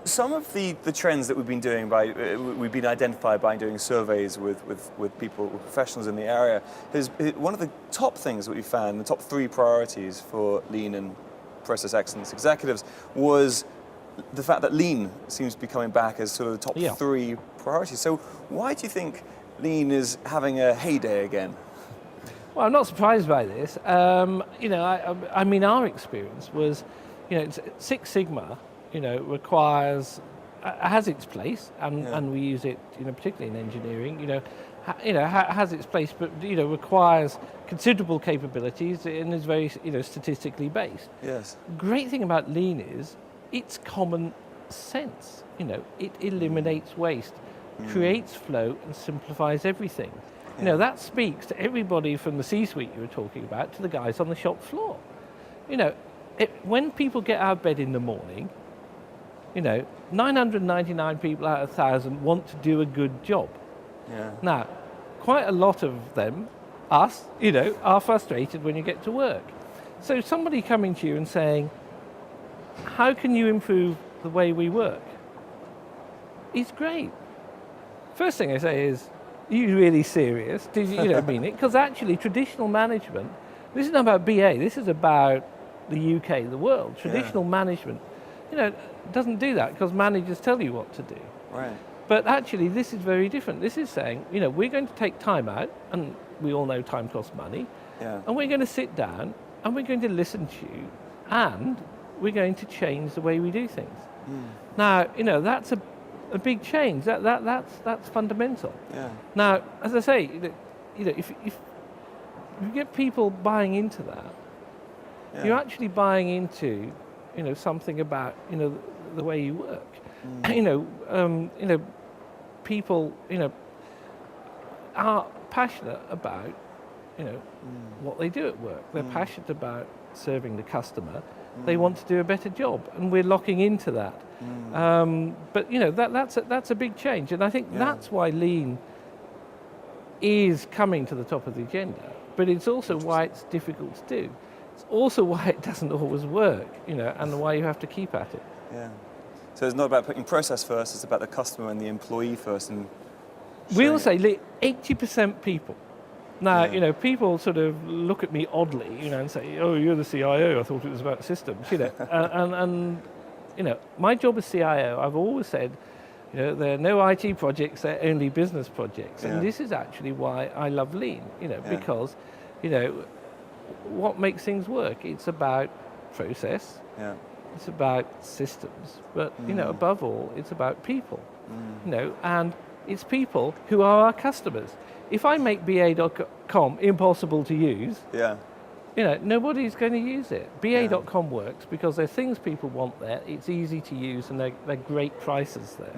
some of the trends that we've been doing we've been identified by doing surveys with people, with professionals in the area, is one of the top things that we found, the top 3 priorities for lean and process excellence executives was the fact that lean seems to be coming back as sort of the top 3 priorities. So why do you think lean is having a heyday again? Well, I'm not surprised by this. I mean, our experience was, Six Sigma, has its place, and we use it, particularly in engineering, has its place, but requires considerable capabilities and is very, statistically based. Yes. Great thing about lean is it's common sense. It eliminates waste, creates flow, and simplifies everything. That speaks to everybody from the C-suite you were talking about to the guys on the shop floor. When people get out of bed in the morning, 999 people out of 1,000 want to do a good job. Yeah. Now, quite a lot of them, us, are frustrated when you get to work. So somebody coming to you and saying, how can you improve the way we work? It's great. First thing I say is, are you really serious? Did you mean it? Because actually traditional management, this is not about BA, this is about the UK, the world. Traditional management, doesn't do that because managers tell you what to do. Right. But actually this is very different. This is saying, we're going to take time out, and we all know time costs money, and we're going to sit down and we're going to listen to you, and we're going to change the way we do things. Now, that's a big change. That's fundamental. Yeah. Now, as I say, if you get people buying into that, you're actually buying into, something about, the way you work. People, are passionate about, what they do at work. They're passionate about serving the customer. They want to do a better job, and we're locking into that. But that's a big change, and I think that's why lean is coming to the top of the agenda. But it's also why it's difficult to do. It's also why it doesn't always work, and why you have to keep at it. Yeah. So it's not about putting process first; it's about the customer and the employee first. And we'll say 80% people. Now, people sort of look at me oddly, and say, "Oh, you're the CIO. I thought it was about systems." And my job as CIO, I've always said, there are no IT projects; they're only business projects. And this is actually why I love lean. Because, what makes things work? It's about process. Yeah. It's about systems, but above all, it's about people. And it's people who are our customers. If I make BA.com impossible to use, nobody's going to use it. BA.com works because there are things people want there. It's easy to use, and they're great prices there.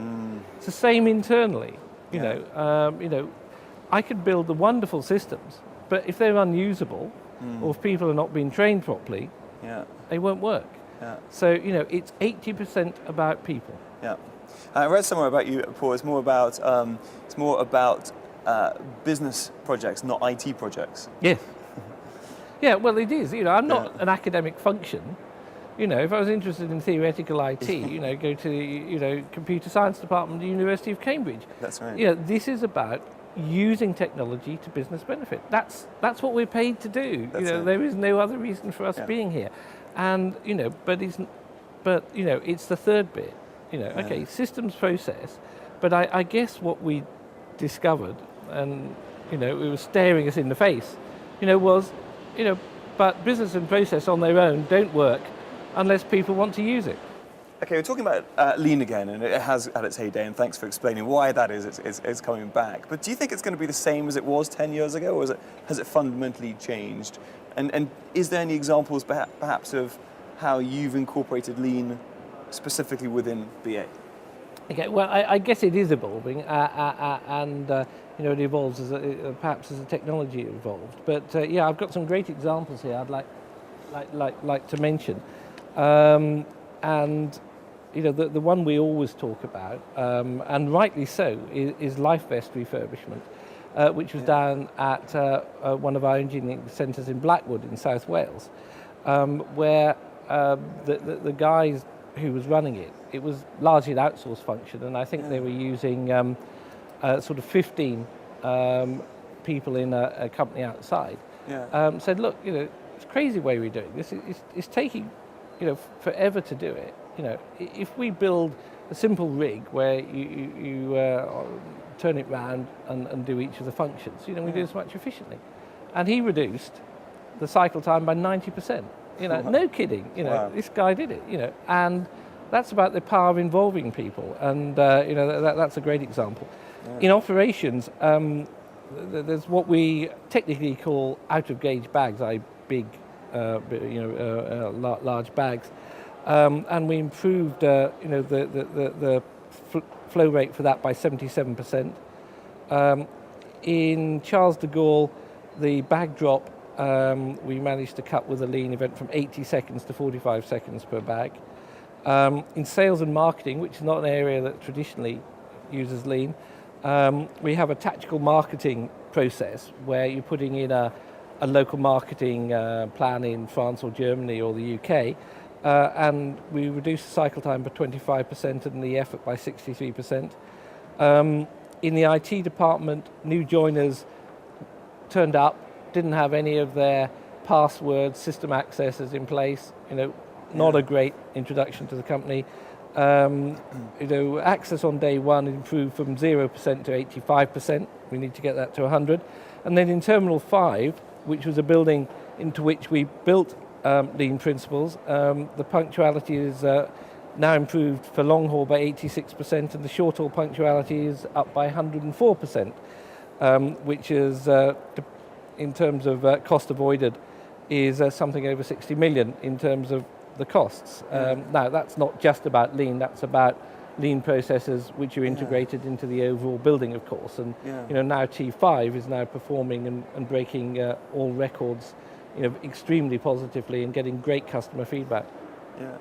It's the same internally. I could build the wonderful systems, but if they're unusable, or if people are not being trained properly, they won't work. Yeah. So it's 80% about people. Yeah, I read somewhere about you, Paul. It's more about business projects, not IT projects. Yes. Yeah, well, it is. I'm not an academic function. If I was interested in theoretical IT, go to the computer science department at the University of Cambridge. That's right. This is about using technology to business benefit. That's what we're paid to do. There is no other reason for us being here. And but it's the third bit. Okay, systems process, but I guess what we discovered, and it was staring us in the face, was but business and process on their own don't work unless people want to use it. Okay, we're talking about lean again, and it has had its heyday, and thanks for explaining why that is. It's coming back. But do you think it's going to be the same as it was 10 years ago, or has it fundamentally changed? And is there any examples perhaps of how you've incorporated lean specifically within BA? Okay, well, I guess it is evolving, and it evolves perhaps as the technology evolved. But I've got some great examples here I'd like to mention. And the one we always talk about, and rightly so, is life vest refurbishment, which was down at one of our engineering centres in Blackwood in South Wales, where the guys who was running it, it was largely an outsourced function, and I think they were using sort of 15 people in a company outside. Said, look, it's a crazy way we're doing this. It's taking, forever to do it. If we build a simple rig where you turn it round and do each of the functions, we do this much efficiently. And he reduced the cycle time by 90%. No kidding. This guy did it. And that's about the power of involving people. And that's a great example. In operations, there's what we technically call out-of-gauge bags, big, large bags. And we improved, the flow rate for that by 77%. In Charles de Gaulle, the bag drop, we managed to cut with a lean event from 80 seconds to 45 seconds per bag. In sales and marketing, which is not an area that traditionally uses lean, we have a tactical marketing process where you're putting in a local marketing plan in France or Germany or the UK, and we reduced the cycle time by 25% and the effort by 63%. In the IT department, new joiners turned up, didn't have any of their passwords, system accesses in place, not a great introduction to the company. Access on day one improved from 0% to 85%. We need to get that to 100. And then in Terminal 5, which was a building into which we built lean principles, the punctuality is now improved for long haul by 86%, and the short haul punctuality is up by 104%, which is, in terms of cost avoided, is something over 60 million in terms of the costs. Now, that's not just about lean, that's about lean processes which are integrated into the overall building, of course. And now T5 is now performing and breaking all records extremely positively and getting great customer feedback. Yeah.